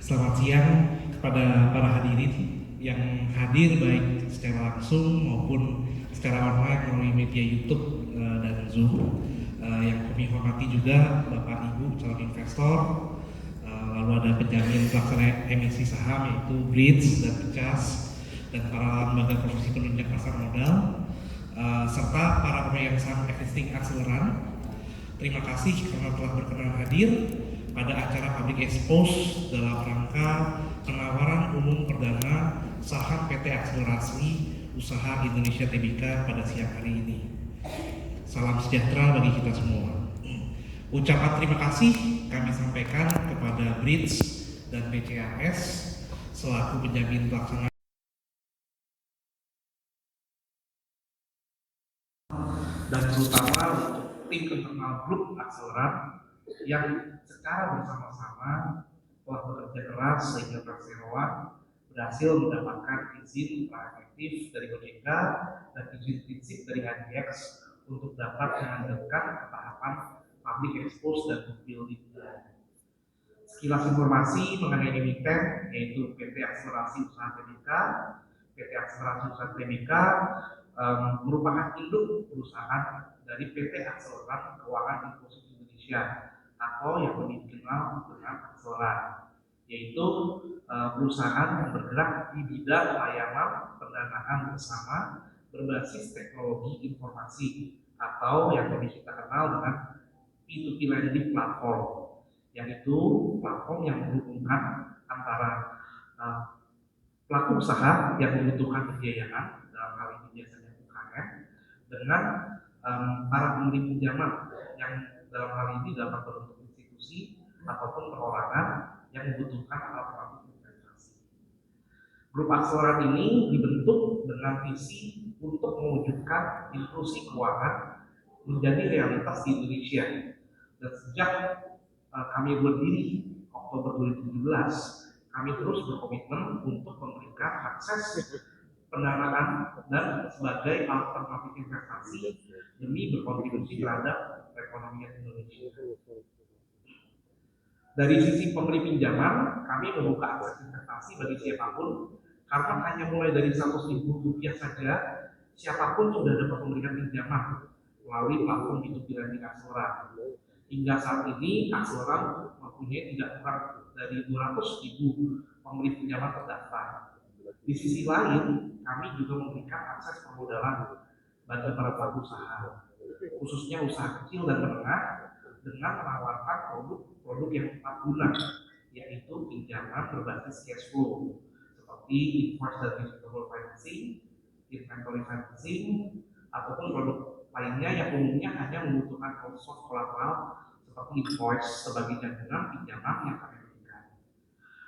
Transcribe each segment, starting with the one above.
Selamat siang kepada para hadirin yang hadir baik secara langsung maupun secara online melalui media YouTube dan Zoom. Yang kami hormati juga Bapak Ibu calon investor, lalu ada penjamin pelaksana emisi saham yaitu Bridge dan Pecas, dan para lembaga profesi penunjang pasar modal, serta para pemegang saham existing akseleran. Terima kasih karena telah berkenan hadir pada acara Public Expose dalam rangka penawaran umum perdana saham PT Akselerasi Usaha Indonesia Tbk pada siang hari ini. Salam sejahtera bagi kita semua. Ucapan terima kasih kami sampaikan kepada Bridge dan BCAS selaku penjamin pelaksana dan terutama untuk tim internal grup Akseleran yang secara bersama-sama telah bekerja keras sehingga perseroan berhasil mendapatkan izin efektif dari OJK dan izin prinsip dari HDX untuk dapat melanjutkan tahapan public expose dan book building. Sekilas informasi mengenai emiten yaitu PT Akselerasi Usaha Tbk. PT Akselerasi Usaha Tbk merupakan induk perusahaan dari PT Akseleran Keuangan Inklusif Indonesia atau yang lebih dikenal dengan Akseleran, yaitu perusahaan yang bergerak di bidang layanan pendanaan bersama berbasis teknologi informasi atau yang lebih kita kenal dengan P2P lending platform, yaitu platform yang menghubungkan antara pelaku usaha yang membutuhkan pembiayaan, dalam hal ini biasanya UKM, dengan para pemberi pinjaman yang dalam hal ini dapat berbentuk institusi ataupun perorangan yang membutuhkan alternatif investasi. Grup Akseleran ini dibentuk dengan visi untuk mewujudkan inklusi keuangan menjadi realitas di Indonesia. Dan sejak kami berdiri Oktober 2017, kami terus berkomitmen untuk memberikan akses pendanaan dan sebagai alternatif investasi demi berkontribusi terhadap perekonomian Indonesia. Dari sisi pemberi pinjaman, kami membuka akses investasi bagi siapapun karena hanya mulai dari Rp100.000 saja, siapapun sudah dapat memberikan pinjaman melalui platform P2P lending Akseleran. Hingga saat ini Akseleran mempunyai tidak kurang dari 200.000 pemberi pinjaman terdaftar. Di sisi lain, kami juga memberikan akses permodalan bagi para pelaku usaha, khususnya usaha kecil dan menengah, dengan menawarkan produk-produk yang tepat guna, yaitu pinjaman berbasis cash flow seperti invoice dan receivable financing, inventory financing, ataupun produk lainnya yang umumnya hanya membutuhkan source kolateral seperti invoice sebagai jaminan pinjaman yang kami berikan.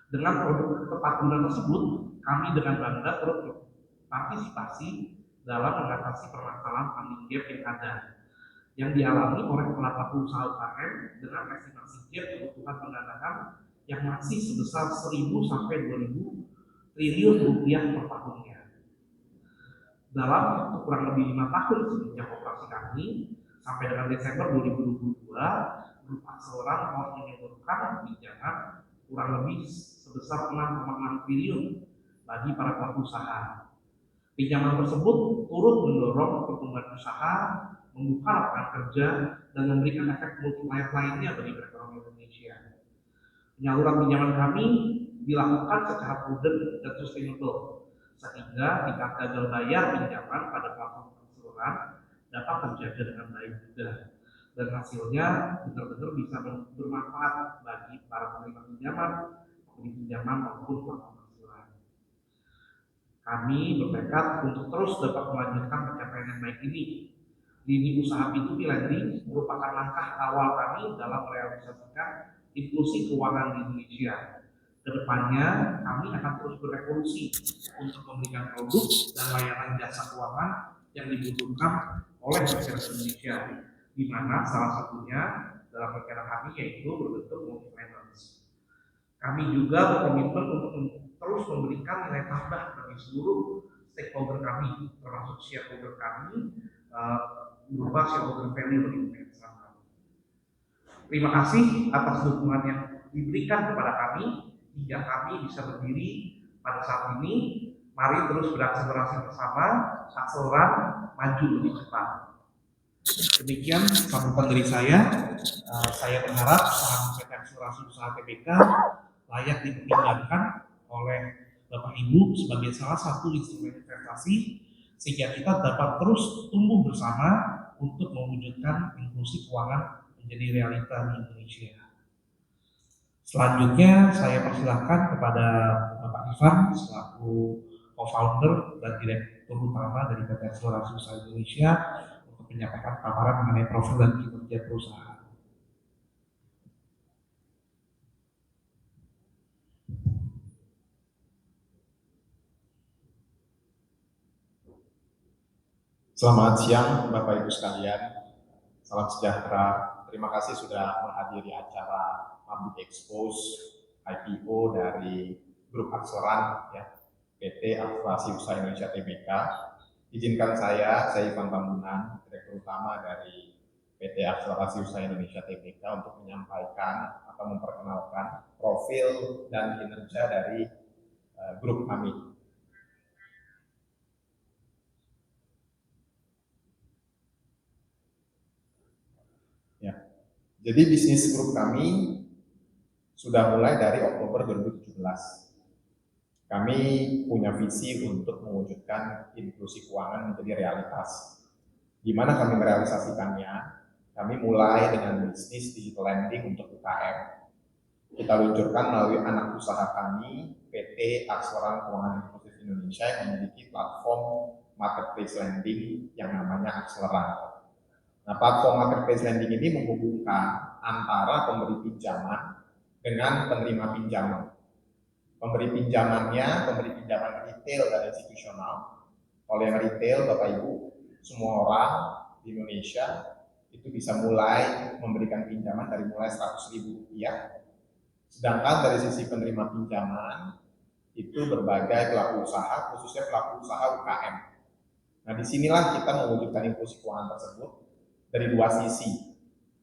Dengan produk tepat guna tersebut, kami dengan bangga turut berpartisipasi dalam mengatasi permasalahan funding gap yang ada, yang dialami oleh pelaku usaha UKM dengan estimasi gap kebutuhan pendanaan yang masih sebesar 1.000 sampai 2.000 triliun rupiah per tahunnya. Dalam kurang lebih 5 tahun sejak operasi kami sampai dengan Desember 2022, Grup Akseleran telah menyalurkan pinjaman kurang lebih sebesar 6,6 triliun bagi para pelaku usaha. Pinjaman tersebut turut mendorong pertumbuhan usaha, membuka lapangan kerja, dan memberikan efek multiplier lainnya bagi perekonomian Indonesia. Penyaluran pinjaman kami dilakukan secara prudent dan sustainable, sehingga tingkat gagal bayar pinjaman pada platform Akseleran dapat terjaga dengan baik juga, dan hasilnya benar-benar bisa bermanfaat bagi para penerima pinjaman, pemberi pinjaman maupun platform Akseleran. Kami bertekad untuk terus dapat melanjutkan pencapaian yang baik ini. Lini usaha P2P lending merupakan langkah awal kami dalam merealisasikan inklusi keuangan di Indonesia. Kedepannya, kami akan terus berevolusi untuk memberikan produk dan layanan jasa keuangan yang dibutuhkan oleh masyarakat Indonesia, di mana salah satunya dalam rencana kami yaitu berbentuk multi-finance. Kami juga berkomitmen untuk terus memberikan nilai tambah bagi seluruh stakeholder kami, termasuk shareholder kami, berupa shareholder value bagi pemegang saham. Terima kasih atas dukungan yang diberikan kepada kami hingga sehingga kami bisa berdiri pada saat ini. Mari terus berakselerasi bersama, akselerasi maju lebih cepat. Demikian sambutan dari saya. Saya berharap saham PT Akselerasi Usaha TBK layak dipertimbangkan oleh Bapak Ibu sebagai salah satu instrumen investasi sehingga kita dapat terus tumbuh bersama untuk mewujudkan inklusi keuangan menjadi realita di Indonesia. Selanjutnya saya persilahkan kepada Bapak Ivan selaku co-founder dan direktur utama dari PT Akselerasi Usaha Indonesia untuk menyampaikan paparan mengenai profil dan kinerja perusahaan. Selamat siang Bapak Ibu sekalian, salam sejahtera. Terima kasih sudah menghadiri acara Public Expose IPO dari Grup Akseleran ya, PT Akselerasi Usaha Indonesia TBK. Izinkan saya Ivan Tambunan, Direktur Utama dari PT Akselerasi Usaha Indonesia TBK untuk menyampaikan atau memperkenalkan profil dan kinerja dari grup kami. Ya. Jadi bisnis grup kami sudah mulai dari Oktober 2017. Kami punya visi untuk mewujudkan inklusi keuangan menjadi realitas. Gimana kami merealisasikannya? Kami mulai dengan bisnis digital lending untuk UKM. Kita luncurkan melalui anak usaha kami, PT Akseleran Keuangan Inklusif Indonesia yang memiliki platform marketplace lending yang namanya Akseleran. Nah, platform marketplace lending ini menghubungkan antara pemberi pinjaman dengan penerima pinjaman. Pemberi pinjaman retail dan institusional. Kalau yang retail, Bapak Ibu, semua orang di Indonesia itu bisa mulai memberikan pinjaman dari mulai Rp100.000. Sedangkan dari sisi penerima pinjaman, itu berbagai pelaku usaha, khususnya pelaku usaha UKM. Nah, disinilah kita mewujudkan inklusi keuangan tersebut dari dua sisi.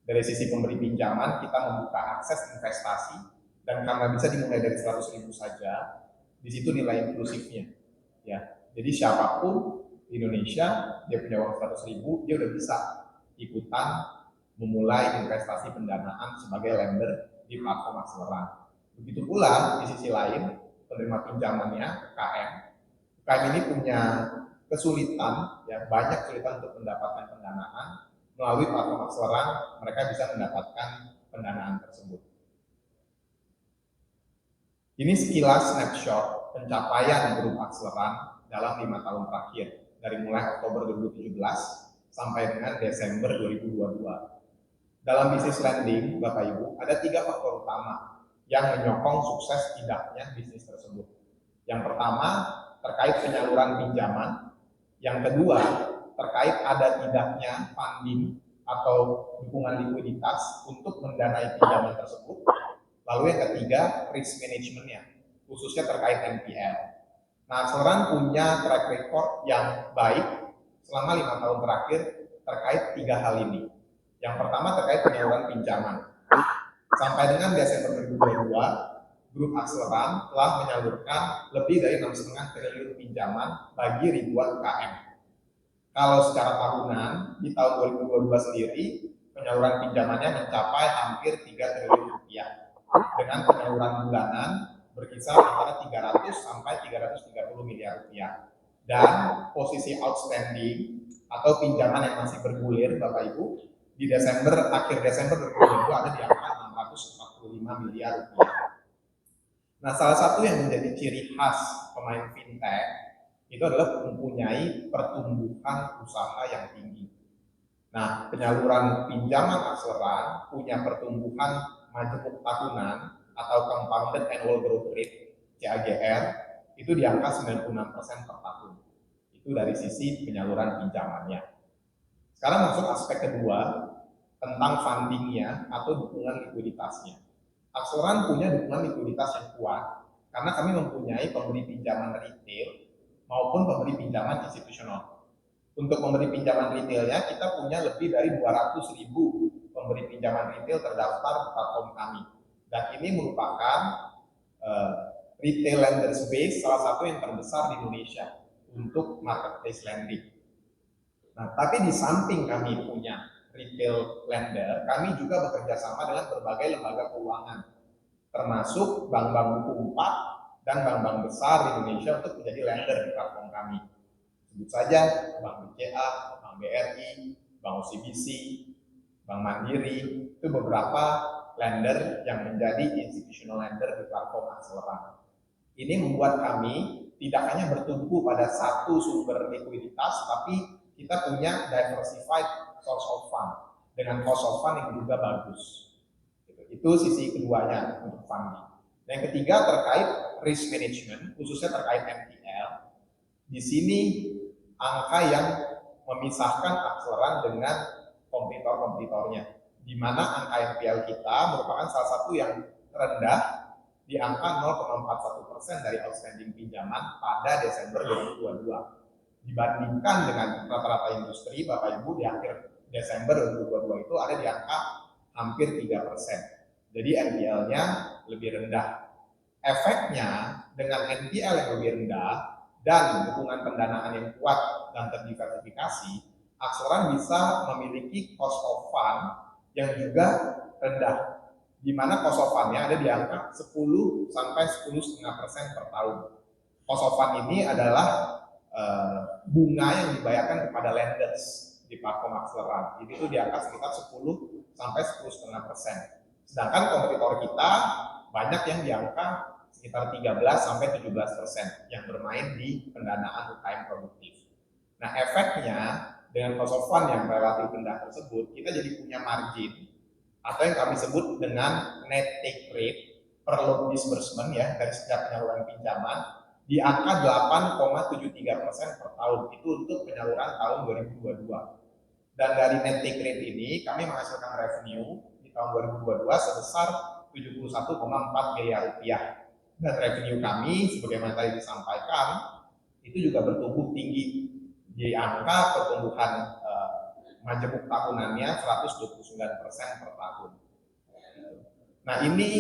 Dari sisi pemberi pinjaman, kita membuka akses investasi, dan karena bisa dimulai dari 100.000 saja, di situ nilai inklusifnya. Ya, jadi siapapun di Indonesia, dia punya uang 100.000, dia udah bisa ikutan memulai investasi pendanaan sebagai lender di platform Akseleran. Begitu pula di sisi lain, penerima pinjamannya UKM. UKM ini punya kesulitan, ya banyak kesulitan untuk mendapatkan pendanaan. Melalui platform Akseleran, mereka bisa mendapatkan pendanaan tersebut. Ini sekilas snapshot pencapaian grup Akseleran dalam 5 tahun terakhir, dari mulai Oktober 2017 sampai dengan Desember 2022. Dalam bisnis lending, Bapak Ibu, ada 3 faktor utama yang menyokong sukses tidaknya bisnis tersebut. Yang pertama, terkait penyaluran pinjaman. Yang kedua, terkait ada tidaknya funding atau dukungan likuiditas untuk mendanai pinjaman tersebut. Lalu yang ketiga, risk manajemennya, khususnya terkait NPL. Nah, Akseleran punya track record yang baik selama 5 tahun terakhir terkait 3 hal ini. Yang pertama terkait penyaluran pinjaman. Sampai dengan Desember 2022, Grup Akseleran telah menyalurkan lebih dari 6,5 triliun pinjaman bagi ribuan UKM. Kalau secara tahunan, di tahun 2022 sendiri, penyaluran pinjamannya mencapai hampir 3 triliun rupiah. Dengan penyaluran bulanan berkisar antara 300 sampai 330 miliar rupiah. Dan posisi outstanding atau pinjaman yang masih bergulir, Bapak Ibu, di akhir Desember 2022 ada di angka 645 miliar rupiah. Nah, salah satu yang menjadi ciri khas pemain fintech itu adalah mempunyai pertumbuhan usaha yang tinggi. Nah, penyaluran pinjaman Akseleran punya pertumbuhan majemuk tahunan atau compounded annual growth rate CAGR itu di angka 96% per tahun. Itu dari sisi penyaluran pinjamannya. Sekarang masuk aspek kedua tentang fundingnya atau dukungan likuiditasnya. Akseleran punya dukungan likuiditas yang kuat karena kami mempunyai pemberi pinjaman retail maupun pemberi pinjaman institusional. Untuk pemberi pinjaman retailnya kita punya lebih dari 200.000 pemberi pinjaman retail terdaftar di platform kami. Dan ini merupakan retail lenders base salah satu yang terbesar di Indonesia untuk marketplace lending. Nah, tapi di samping kami punya retail lender, kami juga bekerja sama dengan berbagai lembaga keuangan, termasuk bank-bank buku 4 dan bank-bank besar di Indonesia untuk menjadi lender di platform kami. Sebut saja Bank BCA, Bank BRI, Bank OCBC, Bank Mandiri, itu beberapa lender yang menjadi institutional lender di platform Akseleran. Ini membuat kami tidak hanya bertumpu pada satu sumber likuiditas, tapi kita punya diversified source of fund dengan cost of fund yang juga bagus. Itu sisi keduanya untuk funding. Yang ketiga terkait risk management, khususnya terkait NPL. Di sini angka yang memisahkan Akseleran dengan kompetitor-kompetitornya, di mana angka NPL kita merupakan salah satu yang rendah di angka 0,41% dari outstanding pinjaman pada Desember 2022. Dibandingkan dengan rata-rata industri, Bapak Ibu, di akhir Desember 2022 itu ada di angka hampir 3%. Jadi NPL-nya lebih rendah. Efeknya dengan NPL yang lebih rendah dan dukungan pendanaan yang kuat dan terdiversifikasi, Akseleran bisa memiliki cost of fund yang juga rendah, di mana cost of fund-nya ada di angka 10 sampai 10,5% per tahun. Cost of fund ini adalah bunga yang dibayarkan kepada lenders di platform Akseleran. Itu di angka sekitar 10 sampai 10,5%. Sedangkan kompetitor kita banyak yang di angka sekitar 13 sampai 17% yang bermain di pendanaan UKM produktif. Nah, efeknya dengan cost of fund yang relatif rendah tersebut, kita jadi punya margin atau yang kami sebut dengan net take rate per loan disbursement ya dari setiap penyaluran pinjaman di angka 8,73% per tahun. Itu untuk penyaluran tahun 2022. Dan dari net take rate ini kami menghasilkan revenue di tahun 2022 sebesar 71,4 miliar rupiah. Dan revenue kami sebagaimana tadi disampaikan itu juga bertumbuh tinggi di angka pertumbuhan majemuk tahunannya 129% per tahun. Nah, ini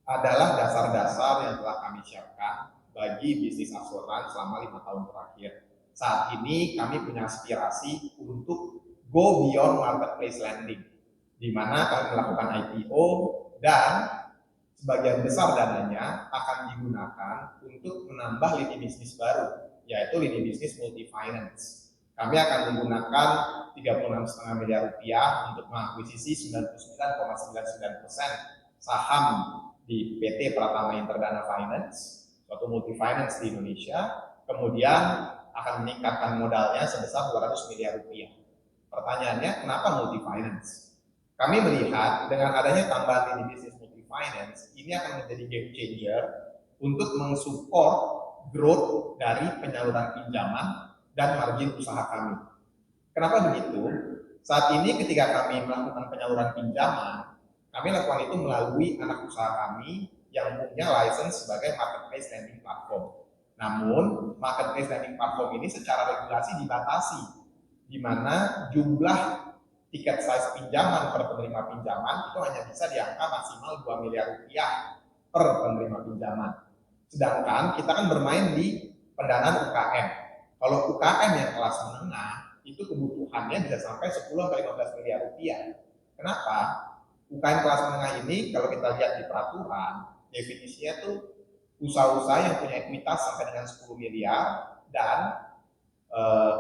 adalah dasar-dasar yang telah kami siapkan bagi bisnis Akseleran selama 5 tahun terakhir. Saat ini kami punya aspirasi untuk go beyond marketplace lending, di mana kami melakukan IPO dan sebagian besar dananya akan digunakan untuk menambah lini bisnis baru, yaitu lini bisnis multi finance. Kami akan menggunakan 36,5 miliar rupiah untuk mengakuisisi 99,99% saham di PT Pratama Interdana Finance, suatu multi finance di Indonesia, kemudian akan meningkatkan modalnya sebesar 200 miliar rupiah. Pertanyaannya, kenapa multi finance? Kami melihat dengan adanya tambahan lini bisnis multi finance, ini akan menjadi game changer untuk mensupport growth dari penyaluran pinjaman dan margin usaha kami. Kenapa begitu? Saat ini ketika kami melakukan penyaluran pinjaman, kami lakukan itu melalui anak usaha kami yang punya license sebagai marketplace lending platform. Namun, marketplace lending platform ini secara regulasi dibatasi, di mana jumlah tiket size pinjaman per penerima pinjaman itu hanya bisa di angka maksimal 2 miliar rupiah per penerima pinjaman. Sedangkan kita kan bermain di pendanaan UKM. Kalau UKM yang kelas menengah, itu kebutuhannya bisa sampai 10-15 miliar rupiah. Kenapa? UKM kelas menengah ini kalau kita lihat di peraturan, definisinya tuh usaha-usaha yang punya ekuitas sampai dengan 10 miliar dan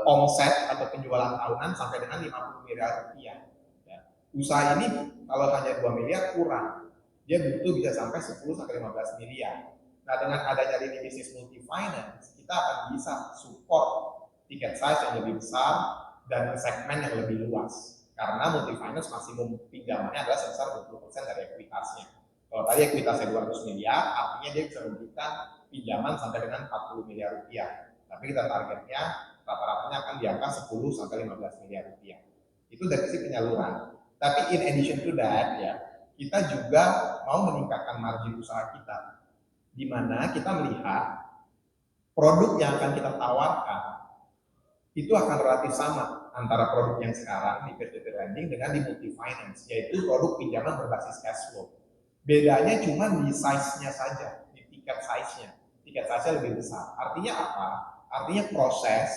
omset atau penjualan tahunan sampai dengan 50 miliar rupiah. Ya. Usaha ini kalau hanya 2 miliar kurang, dia butuh bisa sampai 10-15 miliar. Nah, dengan adanya lini bisnis multi finance, kita akan bisa support tiket size yang lebih besar dan segmen yang lebih luas. Karena multi finance maksimum pinjamannya adalah sebesar 20% dari ekuitasnya. Kalau tadi ekuitasnya 200 miliar, artinya dia bisa memberikan pinjaman sampai dengan 40 miliar rupiah. Tapi kita targetnya rata-ratanya akan di angka 10-15 miliar rupiah. Itu dari sisi penyaluran. Tapi in addition to that, ya, kita juga mau meningkatkan margin usaha kita, di mana kita melihat produk yang akan kita tawarkan itu akan relatif sama antara produk yang sekarang di peer-to-peer lending dengan di multi finance, yaitu produk pinjaman berbasis cash flow. Bedanya cuma di size-nya saja, di tiket tiket size-nya. Tiket size-nya lebih besar. Artinya apa? Artinya proses,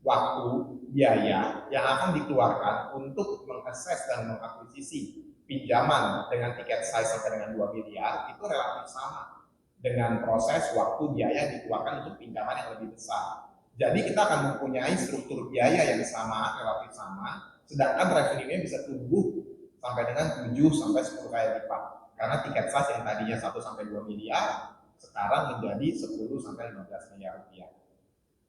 waktu, biaya yang akan dikeluarkan untuk mengakses dan mengakuisisi pinjaman dengan tiket size sampai dengan 2 miliar itu relatif sama dengan proses, waktu, biaya yang dikeluarkan untuk pinjaman yang lebih besar. Jadi kita akan mempunyai struktur biaya yang sama, relatif sama, sedangkan revenue-nya bisa tumbuh sampai dengan 7 sampai 10 kali lipat. Karena tiket size yang tadinya 1 sampai 2 miliar sekarang menjadi 10 sampai 15 miliar rupiah.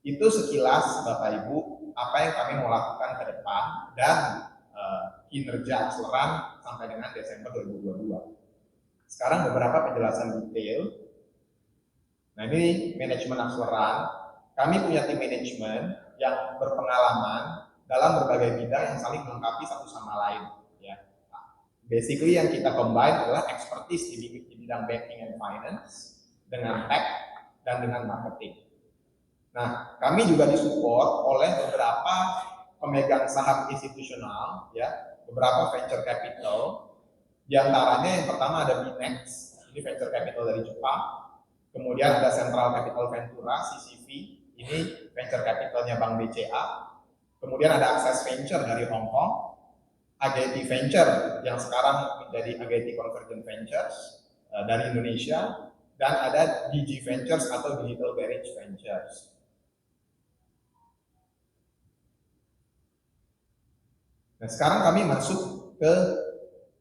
Itu sekilas Bapak Ibu apa yang kami mau lakukan ke depan dan kinerja Akseleran sampai dengan Desember 2022. Sekarang beberapa penjelasan detail. Nah, ini manajemen Akseleran. Kami punya tim manajemen yang berpengalaman dalam berbagai bidang yang saling melengkapi satu sama lain. Ya. Basically yang kita combine adalah expertise di bidang banking and finance dengan tech dan dengan marketing. Nah, kami juga disupport oleh beberapa pemegang saham institusional, ya, beberapa venture capital. Di antaranya yang pertama ada Binex, ini venture capital dari Jepang. Kemudian ada Central Capital Ventura, CCV, ini venture capitalnya Bank BCA. Kemudian ada Access Venture dari Hong Kong, AGT Venture yang sekarang menjadi AGT Convergent Ventures dari Indonesia, dan ada DG Ventures atau Digital Garage Ventures. Nah, sekarang kami masuk ke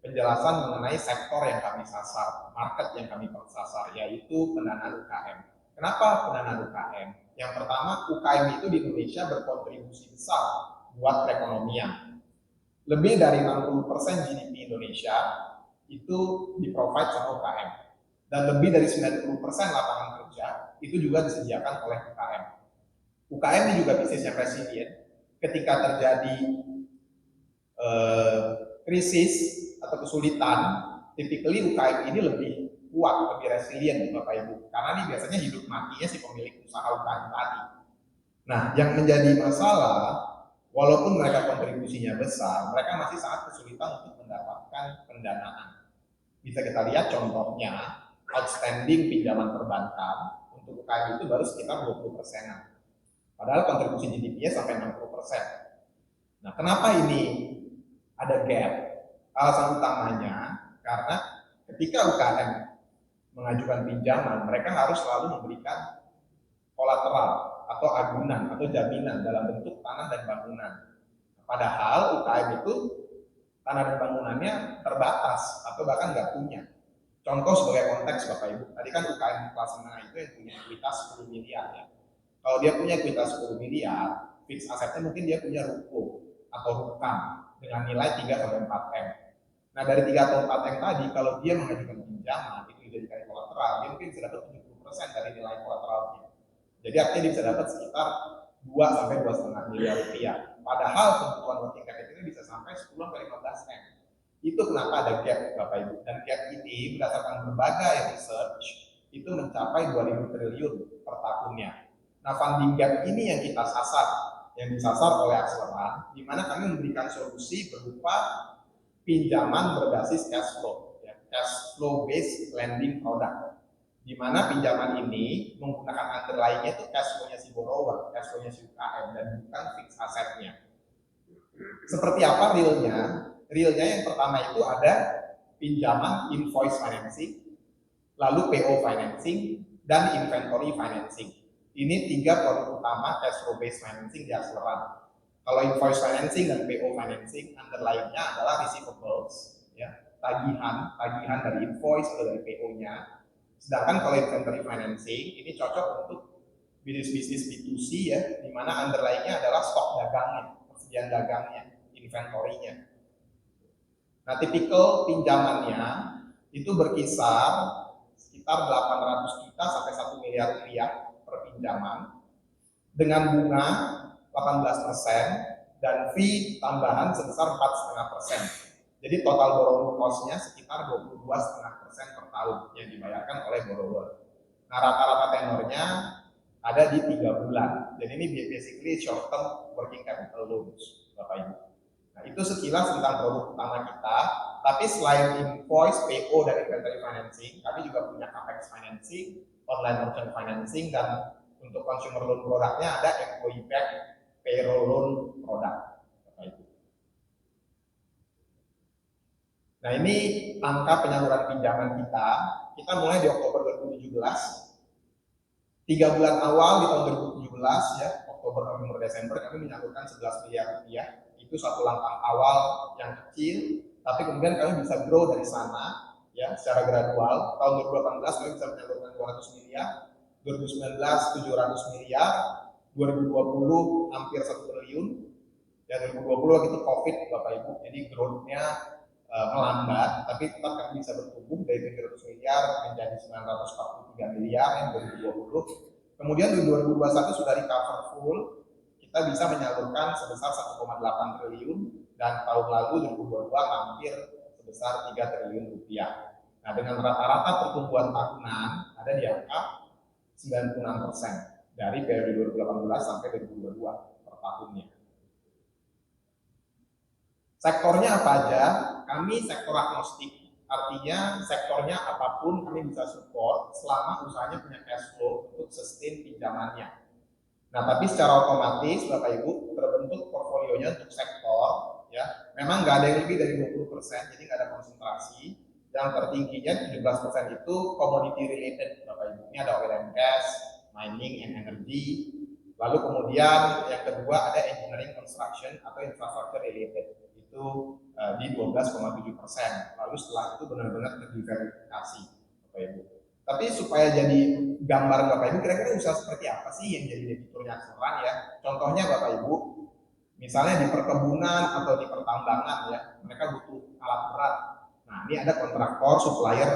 penjelasan mengenai sektor yang kami sasar, market yang kami sasar, yaitu pendanaan UKM. Kenapa pendanaan UKM? Yang pertama, UKM itu di Indonesia berkontribusi besar buat perekonomian. Lebih dari 60% GDP Indonesia itu di-provide sama UKM. Dan lebih dari 90% lapangan kerja itu juga disediakan oleh UKM. UKM ini juga bisnisnya resilient. Ketika terjadi krisis atau kesulitan, typically UKM ini lebih kuat, lebih resilient Bapak Ibu. Karena ini biasanya hidup matinya si pemilik usaha UKM tadi. Nah, yang menjadi masalah, walaupun mereka kontribusinya besar, mereka masih sangat kesulitan untuk mendapatkan pendanaan. Bisa kita lihat contohnya, outstanding pinjaman perbankan untuk UKM itu baru sekitar 20%. Padahal kontribusi GDP-nya sampai 60%. Nah, kenapa ini ada gap? Alasan utamanya karena ketika UKM mengajukan pinjaman, mereka harus selalu memberikan kolateral atau agunan atau jaminan dalam bentuk tanah dan bangunan. Padahal UKM itu tanah dan bangunannya terbatas atau bahkan nggak punya. Contoh sebagai konteks Bapak Ibu, tadi kan UKM kelas menengah itu yang punya ekuitas 10 miliar ya. Kalau dia punya ekuitas 10 miliar, fixed asetnya mungkin dia punya ruko atau hutang dengan nilai 3-4 M. Nah, dari 3 atau 4 M tadi, kalau dia mengajukan pinjaman, itu dijadikan kolateral, dia mungkin bisa dapat 70% dari nilai kolateralnya. Jadi artinya dia bisa dapat sekitar 2-2,5 miliar rupiah. Padahal kebutuhan working capital ini bisa sampai 10-15 M. Itu kenapa ada gap Bapak Ibu. Dan gap ini berdasarkan berbagai research, itu mencapai 2.000 triliun per tahunnya. Nah, funding gap ini yang kita sasar, yang disasar oleh Akseleran, di mana kami memberikan solusi berupa pinjaman berbasis cash flow, ya, cash flow based lending product, di mana pinjaman ini menggunakan underlying-nya itu cash flow-nya si borrower, cash flow-nya si UKM, dan bukan fixed asetnya. Seperti apa realnya? Realnya yang pertama itu ada pinjaman invoice financing, lalu PO financing, dan inventory financing. Ini 3 produk utama cash flow based financing di Akseleran. Kalau invoice financing dan PO financing, underlying-nya adalah receivables, ya, tagihan dari invoice atau dari PO-nya. Sedangkan kalau inventory financing ini cocok untuk bisnis-bisnis B2C ya, di mana underlying-nya adalah stok dagangnya, persediaan dagangnya, inventory-nya. Nah, tipikal pinjamannya itu berkisar sekitar 800 juta sampai 1 miliar rupiah per pinjaman dengan bunga 18% dan fee tambahan sebesar 4,5%. Jadi total borrowing cost-nya sekitar 22,5% per tahun yang dibayarkan oleh borrower. Nah, rata-rata tenornya ada di 3 bulan. Jadi ini basically short term working capital loans, Bapak Ibu. Nah, itu sekilas tentang produk utama kita. Tapi selain invoice, PO, dan inventory financing, kami juga punya capex financing, online merchant financing, dan untuk consumer loan produknya ada employee back payroll loan produk. Nah, ini angka penyaluran pinjaman kita. Kita mulai di Oktober 2017. 3 bulan awal di tahun 2017 ya, Oktober, November, Desember kami menyalurkan 11 miliar rupiah. Itu satu langkah awal yang kecil, tapi kemudian kami bisa grow dari sana ya secara gradual. Tahun 2018 kami bisa menyalurkan 200 miliar, 2019 700 miliar, 2020 hampir 1 triliun, dan 2020 waktu itu Covid Bapak Ibu. Jadi growth-nya melambat, tapi tetap kami bisa bertumbuh dari 700 miliar menjadi 943 miliar yang 2020. Kemudian di 2021 sudah recover full, kita bisa menyalurkan sebesar 1,8 triliun, dan tahun lalu 2022 hampir sebesar 3 triliun rupiah. Nah, dengan rata-rata pertumbuhan tahunan ada di angka 96% dari periode 2018 sampai 2022 per tahunnya. Sektornya apa aja? Kami sektor agnostik, artinya sektornya apapun kami bisa support selama usahanya punya cash flow untuk sustain pinjamannya. Nah, tapi secara otomatis Bapak Ibu terbentuk portfolionya untuk sektor, ya. Memang nggak ada yang lebih dari 20%, jadi nggak ada konsentrasi. Yang tertingginya 17% itu commodity related, Bapak Ibu. Ini ada oil and gas, mining and energy. Lalu kemudian yang kedua ada engineering construction atau infrastructure related. Itu di 12,7%. Lalu setelah itu benar-benar terdiversifikasi, Bapak Ibu. Tapi supaya jadi gambar Bapak Ibu, kira-kira usaha seperti apa sih yang jadi debiturnya akselerasi ya? Contohnya Bapak Ibu, misalnya di perkebunan atau di pertambangan ya, mereka butuh alat berat. Nah, ini ada kontraktor supplier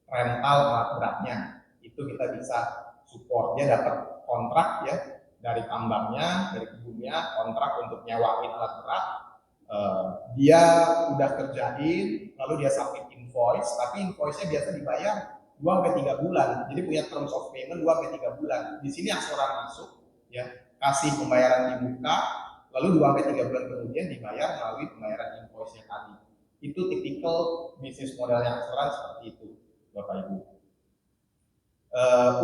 rental alat beratnya. Itu kita bisa support, dia dapat kontrak ya dari tambangnya, dari kebunnya, kontrak untuk nyewain alat berat. Dia udah kerjain, lalu dia submit invoice, tapi invoice-nya biasa dibayar 2-3 bulan. Jadi punya terms of payment 2-3 bulan. Di sini akselerasi masuk, ya, kasih pembayaran dibuka, lalu 2-3 bulan kemudian dibayar melalui pembayaran invoice-nya tadi. Itu tipikal bisnis modelnya akselerasi seperti itu, Bapak Ibu.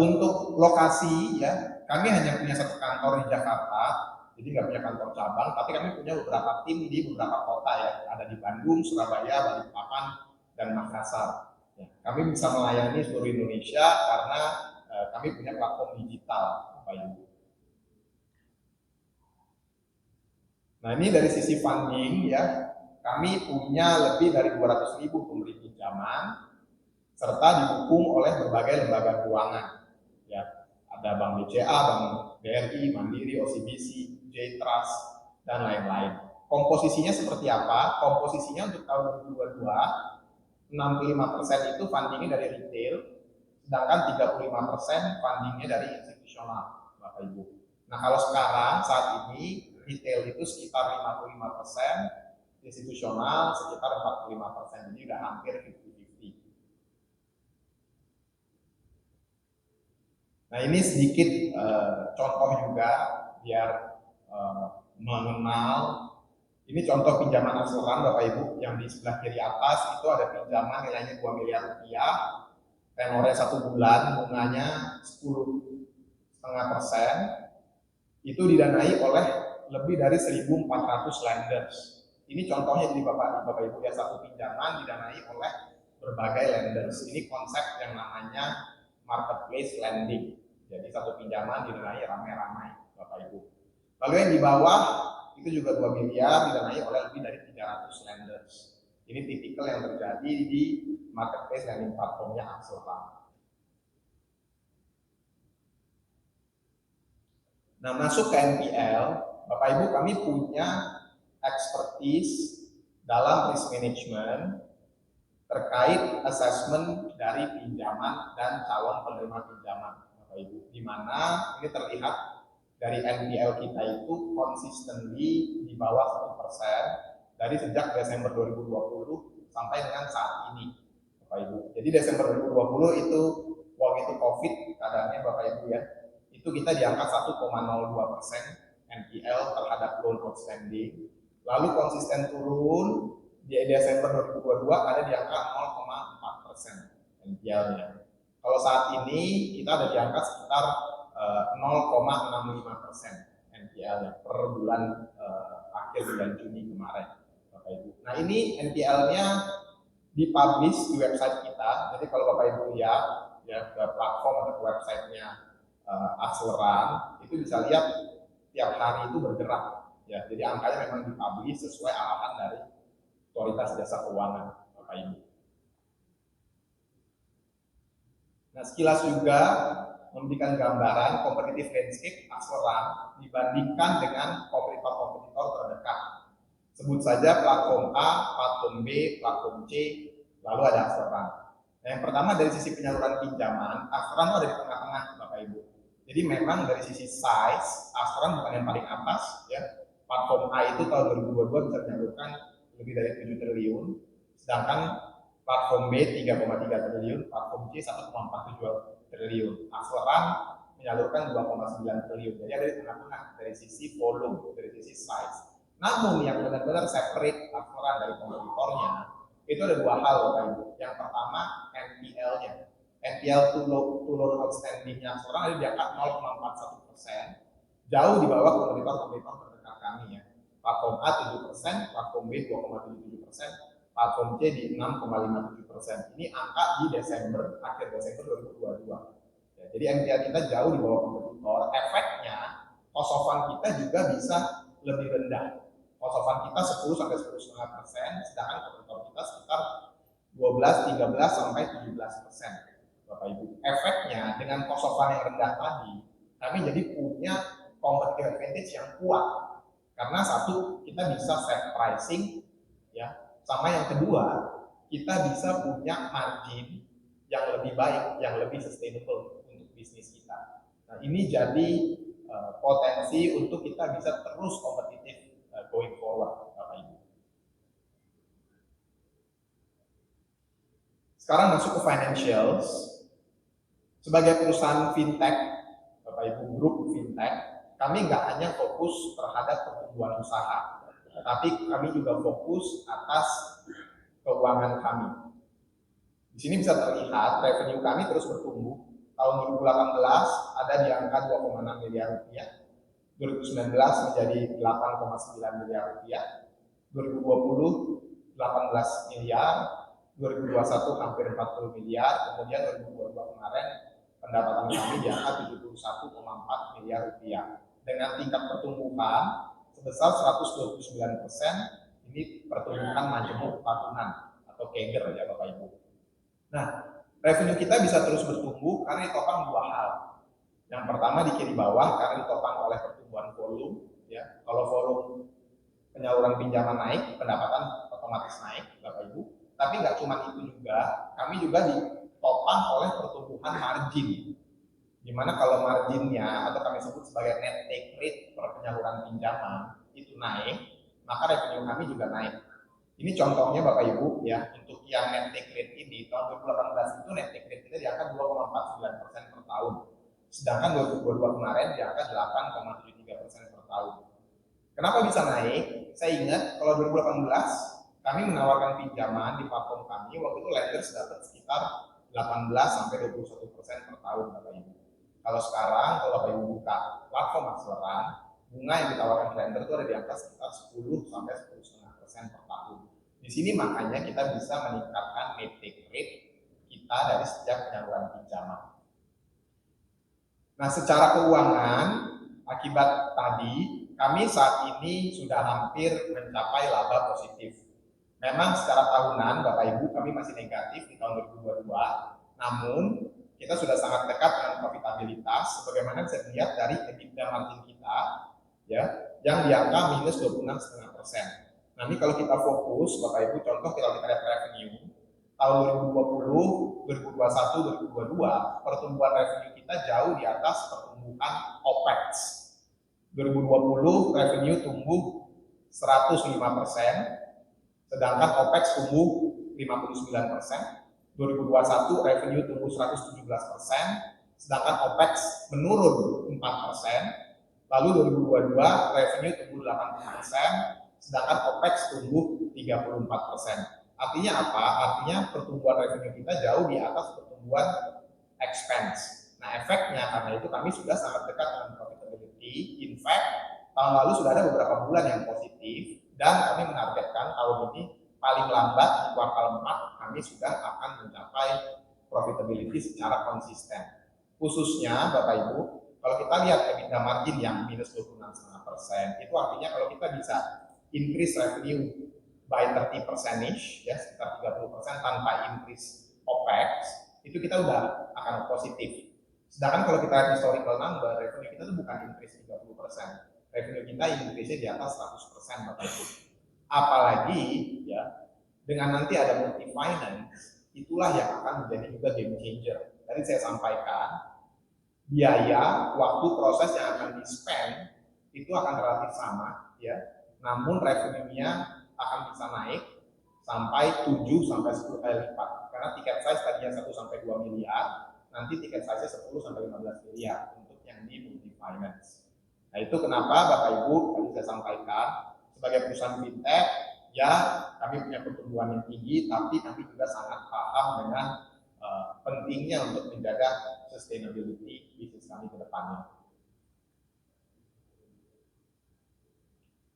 Untuk lokasi, ya, kami hanya punya satu kantor di Jakarta. Jadi nggak punya kantor cabang, tapi kami punya beberapa tim di beberapa kota ya, ada di Bandung, Surabaya, Balikpapan, dan Makassar. Ya, kami bisa melayani seluruh Indonesia karena kami punya platform digital, Bapak Ibu. Nah, ini dari sisi funding ya, kami punya lebih dari 200.000 pemberi pinjaman, serta didukung oleh berbagai lembaga keuangan. Ya, ada Bank BCA, Bank BRI, Mandiri, OCBC, J-Trust, dan lain-lain. Komposisinya seperti apa? Komposisinya untuk tahun 2022, 65% itu fundingnya dari retail, sedangkan 35% fundingnya dari institusional, Bapak Ibu. Nah, kalau sekarang saat ini retail itu sekitar 55%, institusional sekitar 45%, jadi udah hampir 50-50. Nah, ini sedikit contoh juga biar mengenal. Ini contoh pinjaman akselerasi Bapak Ibu, yang di sebelah kiri atas itu ada pinjaman nilainya 2 miliar rupiah, tenornya 1 bulan, bunganya 10,5%. Itu didanai oleh lebih dari 1.400 lenders. Ini contohnya jadi Bapak Ibu ya, satu pinjaman didanai oleh berbagai lenders. Ini konsep yang namanya marketplace lending. Jadi satu pinjaman didanai ramai-ramai, Bapak Ibu. Lalu yang di bawah itu juga 2 miliar didanai oleh lebih dari 300 lenders. Ini tipikal yang terjadi di marketplace lending platformnya Akselerasi. Nah, masuk ke NPL, Bapak Ibu kami punya expertise dalam risk management terkait assessment dari pinjaman dan calon penerima pinjaman, Bapak Ibu. Di mana ini terlihat dari NPL kita itu consistently di bawah 1% dari sejak Desember 2020 sampai dengan saat ini, Bapak Ibu. Jadi Desember 2020 itu waktu itu COVID keadaannya, Bapak Ibu ya, itu kita di angka 1,02% NPL terhadap loan outstanding. Lalu konsisten turun di Desember 2022 ada di angka 0,4% NPL-nya. Kalau saat ini kita ada di angka sekitar 0,65% NPL-nya per bulan akhir bulan Juni kemarin, Bapak Ibu. Nah ini NPL-nya dipublish di website kita. Jadi kalau Bapak Ibu lihat ya ke platform atau ke websitenya Akseleran, itu bisa lihat tiap hari itu bergerak. Ya, jadi angkanya memang dipublish sesuai arahan dari Otoritas Jasa Keuangan, Bapak Ibu. Nah, sekilas juga memberikan gambaran kompetitif landscape Akseleran dibandingkan dengan kompetitor-kompetitor terdekat. Sebut saja platform A, platform B, platform C, lalu ada Akseleran. Nah, yang pertama dari sisi penyaluran pinjaman, Akseleran itu ada di tengah-tengah, Bapak Ibu. Jadi memang dari sisi size, Akseleran bukan yang paling atas, ya. Platform A itu tahun 2022 bisa menyalurkan lebih dari 7 triliun, sedangkan platform B 3,3 triliun, platform C 1,47 triliun. Akseleran menyalurkan 2,9 triliun. Jadi ada di tengah-tengah dari sisi volume, dari sisi size. Namun yang benar-benar separate Akseleran dari kompetitornya itu ada dua hal, Bapak Ibu. Yang pertama NPL-nya. NPL to loan outstanding-nya Akseleran ada di angka 0,41%, jauh di bawah kompetitor-kompetitor terdekat kami ya. Platform A 7%, platform B 2,77%, platform C di 6,57%. Ini angka di Desember, akhir Desember 2022. Ya, jadi NPL kita jauh di bawah kompetitor. Efeknya, cost of fund kita juga bisa lebih rendah. Cost of fund kita 10 sampai 10,5%, sedangkan kompetitor kita sekitar 12, 13 sampai 17%. Bapak Ibu. Efeknya dengan cost of fund yang rendah tadi, kami jadi punya competitive advantage yang kuat. Karena satu, kita bisa set pricing, ya. Sama yang kedua, kita bisa punya margin yang lebih baik, yang lebih sustainable untuk bisnis kita. Nah, ini jadi potensi untuk kita bisa terus kompetitif going forward, Bapak Ibu. Sekarang masuk ke financials. Sebagai perusahaan fintech, Bapak Ibu, grup fintech, kami nggak hanya fokus terhadap pertumbuhan usaha, tetapi kami juga fokus atas keuangan kami. Di sini bisa terlihat revenue kami terus bertumbuh. Tahun 2018 ada di angka 2,6 miliar rupiah, 2019 menjadi 8,9 miliar rupiah, 2020 18 miliar, 2021 hampir 40 miliar, kemudian 2022 kemarin pendapatan kami di angka 71,4 miliar rupiah. Dengan tingkat pertumbuhan sebesar 129%, ini pertumbuhan majemuk tahunan atau CAGR ya Bapak Ibu. Nah, revenue kita bisa terus bertumbuh karena ditopang dua hal. Yang pertama di kiri bawah karena ditopang oleh pertumbuhan volume, ya. Kalau volume penyaluran pinjaman naik, pendapatan otomatis naik, Bapak Ibu. Tapi nggak cuma itu juga, kami juga ditopang oleh pertumbuhan margin. Dimana kalau marginnya atau kami sebut sebagai net take rate per penyaluran pinjaman itu naik, maka revenue kami juga naik. Ini contohnya Bapak Ibu ya, untuk yang net take rate ini tahun 2018 itu net take rate kita di angka 2,49% per tahun. Sedangkan 2022 kemarin di angka 8,73% per tahun. Kenapa bisa naik? Saya ingat kalau 2018 kami menawarkan pinjaman di platform kami, waktu itu lenders dapat sekitar 18 sampai 21% per tahun Bapak Ibu. Kalau sekarang, kalau Bapak Ibu buka platform Akseleran, bunga yang ditawarkan lender itu ada di angka sekitar 10 sampai 10,5% per tahun. Di sini makanya kita bisa meningkatkan net take rate kita dari setiap penyaluran pinjaman. Nah, secara keuangan, akibat tadi, kami saat ini sudah hampir mencapai laba positif. Memang secara tahunan, Bapak Ibu, kami masih negatif di tahun 2022, namun kita sudah sangat dekat dengan profitabilitas, sebagaimana bisa dilihat dari EBITDA margin kita, ya, yang di angka minus 26,5%. Nah, ini kalau kita fokus, Bapak Ibu, contoh kalau kita lihat revenue, tahun 2020, 2021, 2022, pertumbuhan revenue kita jauh di atas pertumbuhan OPEX. 2020 revenue tumbuh 105%, sedangkan OPEX tumbuh 59%. 2021 revenue tumbuh 117%, sedangkan OPEX menurun 4%. Lalu 2022 revenue tumbuh 80%, sedangkan OPEX tumbuh 34%. Artinya apa? Artinya pertumbuhan revenue kita jauh di atas pertumbuhan expense. Nah, efeknya karena itu kami sudah sangat dekat dengan profitability. In fact, tahun lalu sudah ada beberapa bulan yang positif dan kami menargetkan tahun ini paling lambat di kuartal 4 kami sudah akan mencapai profitability secara konsisten. Khususnya Bapak Ibu, kalau kita lihat EBITDA margin yang minus 26,5%, itu artinya kalau kita bisa increase revenue by 30%-ish, ya sekitar 30% tanpa increase OPEX, itu kita udah akan positif. Sedangkan kalau kita lihat historical number, revenue kita itu bukan increase 30%, revenue kita increase di atas 100% Bapak Ibu. Apalagi ya dengan nanti ada multi finance, itulah yang akan menjadi juga game changer. Tadi saya sampaikan biaya, waktu, proses yang akan di-spend itu akan relatif sama, ya. Namun revenue-nya akan bisa naik sampai 7 sampai 10 kali lipat. Karena tiket size tadinya 1 sampai 2 miliar, nanti tiket size-nya 10 sampai 15 miliar untuk yang di multi finance. Nah, itu kenapa Bapak Ibu tadi saya sampaikan sebagai perusahaan fintech, ya kami punya pertumbuhan yang tinggi, tapi kami juga sangat paham dengan pentingnya untuk menjaga sustainability bisnis kami ke depannya.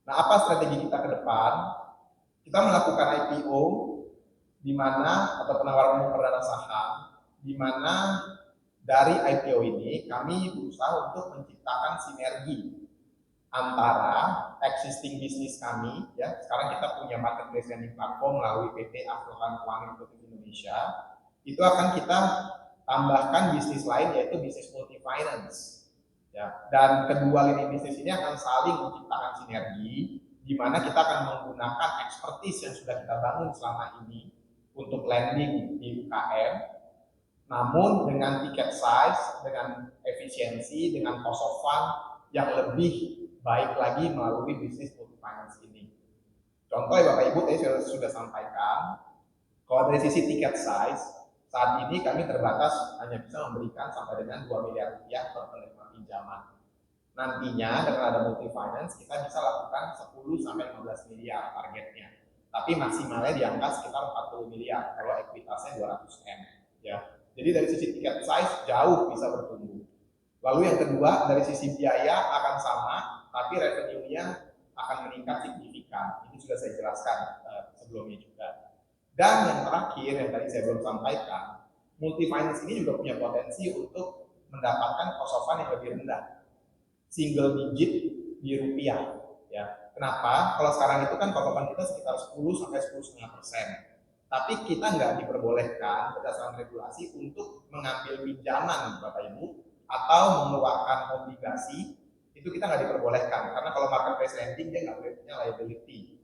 Nah, apa strategi kita ke depan? Kita melakukan IPO di mana atau penawaran umum perdana saham, di mana dari IPO ini kami berusaha untuk menciptakan sinergi antara existing bisnis kami, ya sekarang kita punya marketplace lending platform melalui PT Asuransi Keuangan Republik Indonesia, itu akan kita tambahkan bisnis lain yaitu bisnis multi finance, ya. Dan kedua lini bisnis ini akan saling menciptakan sinergi, di mana kita akan menggunakan expertise yang sudah kita bangun selama ini untuk lending di UKM, namun dengan tiket size, dengan efisiensi, dengan cost of fund yang lebih baik lagi melalui bisnis multi finance ini. Contoh ya Bapak Ibu, tadi saya sudah sampaikan, kalau dari sisi tiket size, saat ini kami terbatas hanya bisa memberikan sampai dengan 2 miliar rupiah per penerima pinjaman. Nantinya dengan ada multi finance kita bisa lakukan 10 sampai 15 miliar targetnya. Tapi maksimalnya di angka sekitar 40 miliar kalau ekuitasnya 200 M, ya. Jadi dari sisi tiket size jauh bisa bertumbuh. Lalu yang kedua, dari sisi biaya akan sama, tapi revenue-nya akan meningkat signifikan. Ini sudah saya jelaskan sebelumnya juga. Dan yang terakhir, yang tadi saya belum sampaikan, multi finance ini juga punya potensi untuk mendapatkan cost of fund yang lebih rendah, single digit di rupiah. Ya, kenapa? Kalau sekarang itu kan cost of fund kita sekitar 10 sampai 10,5%. Tapi kita nggak diperbolehkan berdasarkan regulasi untuk mengambil pinjaman, Bapak Ibu, atau mengeluarkan obligasi, itu kita nggak diperbolehkan karena kalau marketplace lending dia nggak boleh punya liability.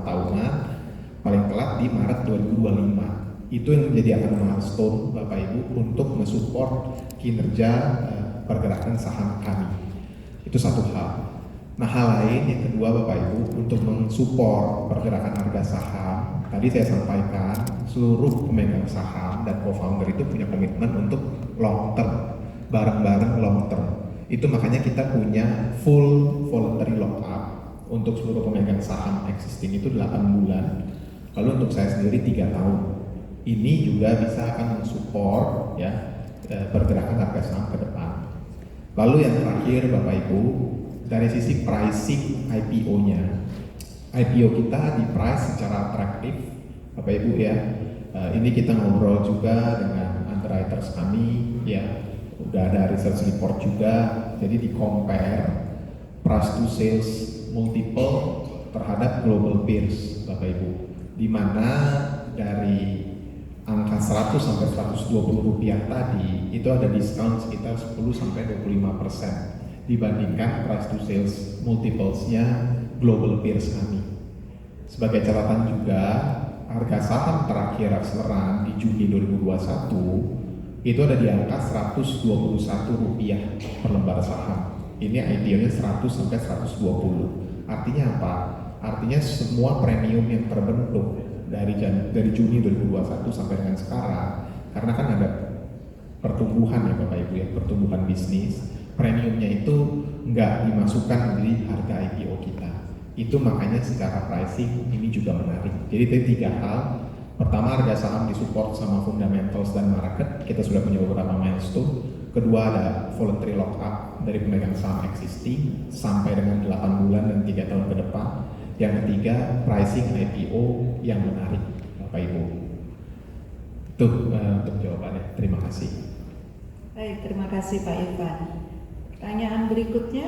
tahunan, paling telat di Maret 2025. Itu yang menjadi akan milestone Bapak Ibu untuk mensupport kinerja pergerakan saham kami. Itu satu hal. Nah, hal lain yang kedua Bapak Ibu, untuk mensupport pergerakan harga saham, tadi saya sampaikan seluruh pemegang saham dan co-founder itu punya komitmen untuk long term, bareng-bareng long term. Itu makanya kita punya full voluntary lockup untuk seluruh pemegang saham existing itu 8 bulan. Lalu untuk saya sendiri 3 tahun. Ini juga bisa akan mensupport ya pergerakan harga saham ke depan. Lalu yang terakhir Bapak Ibu, dari sisi pricing IPO-nya, IPO kita di price secara atraktif Bapak Ibu ya. Ini kita ngobrol juga dengan underwriters kami ya, udah ada research report juga, jadi di compare price to sales multiple terhadap global peers Bapak Ibu, di mana dari angka 100 sampai 120 rupiah tadi itu ada diskon sekitar 10 sampai 25% dibandingkan price to sales multiples-nya global peers kami. Sebagai catatan juga, harga saham terakhir Akseleran di Juni 2021 itu ada di angka 121 rupiah per lembar saham. Ini IPO-nya 100 sampai 120. Artinya apa? Artinya semua premium yang terbentuk dari Juni 2021 sampai dengan sekarang, karena kan ada pertumbuhan ya Bapak Ibu ya, pertumbuhan bisnis, premiumnya itu nggak dimasukkan di harga IPO kita. Itu makanya secara pricing ini juga menarik. Jadi ada 3 hal. Pertama, harga saham disupport sama fundamentals dan market, kita sudah punya beberapa milestone. Kedua, ada voluntary lockup dari pemegang saham existing sampai dengan 8 bulan dan 3 tahun ke depan. Yang ketiga, pricing IPO yang menarik Bapak Ibu. Itu untuk jawabannya. Terima kasih. Baik, terima kasih Pak Irfan. Pertanyaan berikutnya,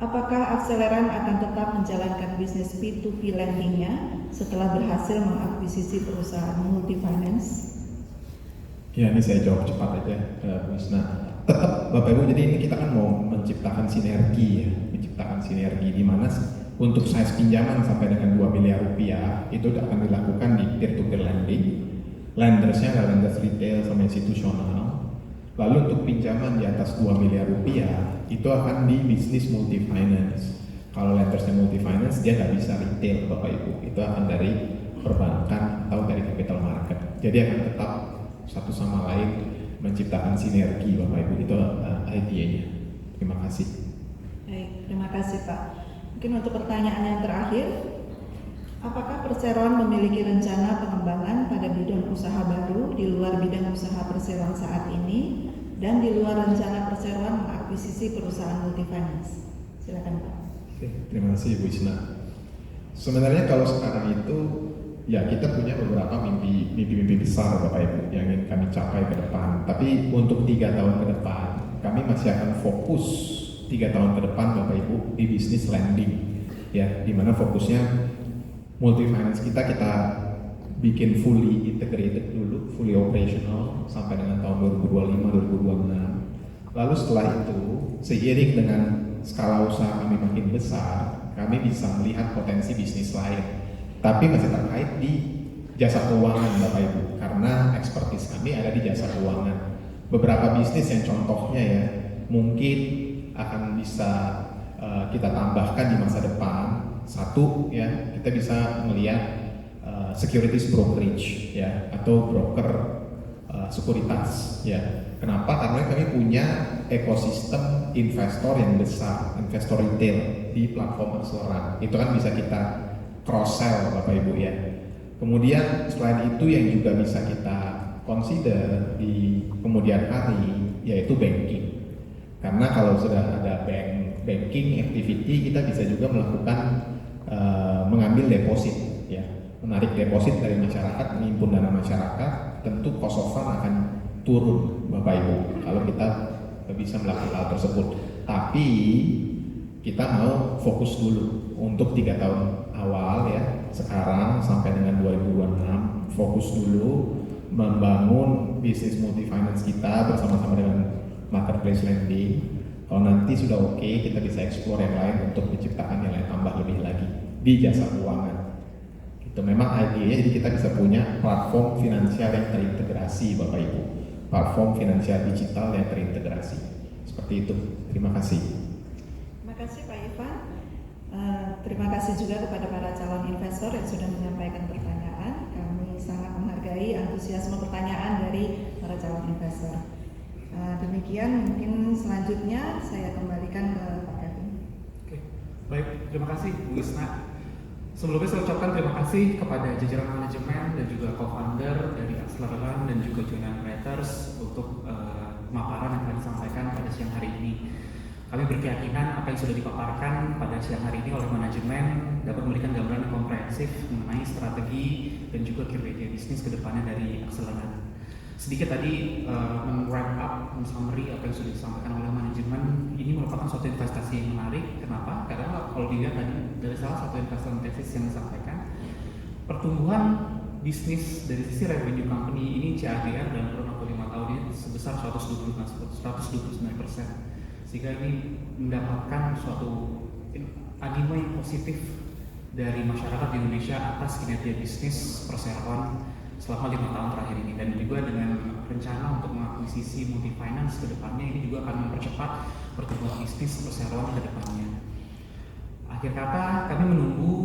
apakah Akseleran akan tetap menjalankan bisnis P2P lending-nya setelah berhasil mengakuisisi perusahaan multi-finance? Ya, ini saya jawab cepat aja, Bu Isna. Tetap Bapak Ibu, jadi ini kita kan mau menciptakan sinergi ya, menciptakan sinergi di mana untuk size pinjaman sampai dengan 2 miliar rupiah itu akan dilakukan di peer-to-peer lending. Lendersnya adalah lenders retail sama institusional. Lalu untuk pinjaman di atas 2 miliar rupiah itu akan di bisnis multi finance. Kalau lendersnya multi finance dia nggak bisa retail Bapak Ibu, itu akan dari perbankan atau dari capital market. Jadi akan tetap satu sama lain menciptakan sinergi Bapak Ibu, itu idenya. Terima kasih. Baik, terima kasih Pak. Mungkin untuk pertanyaan yang terakhir, apakah Perseroan memiliki rencana pengembangan pada bidang usaha baru di luar bidang usaha Perseroan saat ini dan di luar rencana Perseroan mengakuisisi perusahaan multi-finance? Silakan Pak. Oke, terima kasih Bu Isna. Sebenarnya kalau sekarang itu ya kita punya beberapa mimpi besar Bapak Ibu yang ingin kami capai ke depan. Tapi untuk 3 tahun ke depan kami masih akan fokus 3 tahun ke depan Bapak Ibu di bisnis lending ya, dimana fokusnya multi finance kita bikin fully integrated dulu, fully operational sampai dengan tahun 2025-2026. Lalu setelah itu seiring dengan skala usaha kami makin besar, kami bisa melihat potensi bisnis lain, tapi masih terkait di jasa keuangan Bapak Ibu, karena expertise kami ada di jasa keuangan. Beberapa bisnis yang contohnya ya mungkin akan bisa kita tambahkan di masa depan. Satu ya, kita bisa melihat securities brokerage ya, atau broker sekuritas ya. Kenapa? Karena kami punya ekosistem investor yang besar, investor retail di platform Akseleran. Itu kan bisa kita cross sell Bapak Ibu ya. Kemudian selain itu yang juga bisa kita consider di kemudian hari yaitu banking. Karena kalau sudah ada banking activity, kita bisa juga melakukan mengambil deposit ya, menarik deposit dari masyarakat, mengimpun dana masyarakat. Tentu cost of fund akan turun Bapak Ibu kalau kita bisa melakukan hal tersebut. Tapi kita mau fokus dulu untuk 3 tahun awal ya, sekarang sampai dengan 2026 fokus dulu membangun bisnis multi finance kita bersama-sama dengan marketplace lending. Kalau nanti sudah oke, kita bisa explore yang lain untuk menciptakan nilai tambah lebih lagi di jasa keuangan. Itu memang idenya, jadi kita bisa punya platform finansial yang terintegrasi, Bapak Ibu. Platform finansial digital yang terintegrasi. Seperti itu. Terima kasih. Terima kasih Pak Ivan. Terima kasih juga kepada para calon investor yang sudah menyampaikan pertanyaan. Kami sangat menghargai antusiasme pertanyaan dari para calon investor. Demikian, mungkin selanjutnya saya kembalikan ke Pak Kevin. Oke, baik, terima kasih Bu Isna. Sebelumnya saya ucapkan terima kasih kepada jajaran manajemen dan juga co-founder dari Acceleran dan juga Joinan Writers untuk pemaparan yang telah disampaikan pada siang hari ini. Kami berkeyakinan apa yang sudah dipaparkan pada siang hari ini oleh manajemen dapat memberikan gambaran yang komprehensif mengenai strategi dan juga kinerja bisnis ke depannya dari Acceleran. Sedikit tadi men-wrap up, men-summary apa yang sudah disampaikan oleh manajemen. Ini merupakan suatu investasi yang menarik. Kenapa? Karena kalau dilihat tadi dari salah satu investasi tesis yang disampaikan, pertumbuhan bisnis dari sisi revenue company ini CAGR dalam kurun waktu 5 tahun ini sebesar 129%. Sehingga ini mendapatkan suatu animo yang positif dari masyarakat di Indonesia atas kinerja bisnis perseroan selama 5 tahun terakhir ini, dan juga dengan rencana untuk mengakuisisi multi-finance ke depannya ini juga akan mempercepat pertumbuhan bisnis perseroan ke depannya. Akhir kata, kami menunggu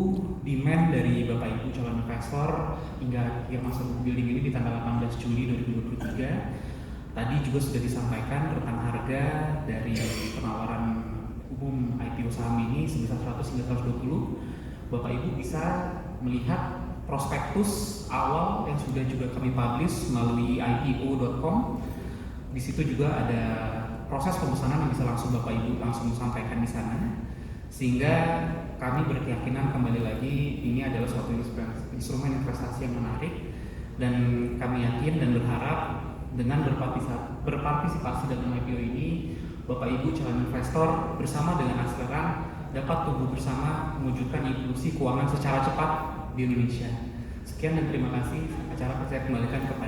demand dari Bapak Ibu calon investor hingga akhir masa building ini di tanggal 18 Juli 2023. Tadi juga sudah disampaikan rentang harga dari penawaran umum IPO saham ini sebesar 100 hingga 120. Bapak Ibu bisa melihat prospektus awal yang sudah juga kami publish melalui ipo.com. Di situ juga ada proses pemesanan yang bisa langsung Bapak Ibu langsung sampaikan di sana. Sehingga kami berkeyakinan kembali lagi ini adalah suatu instrumen investasi yang menarik, dan kami yakin dan berharap dengan berpartisipasi dalam IPO ini, Bapak Ibu calon investor bersama dengan Acceleran dapat tumbuh bersama mewujudkan inklusi keuangan secara cepat di Indonesia. Sekian dan terima kasih. Acara saya kembalikan kepada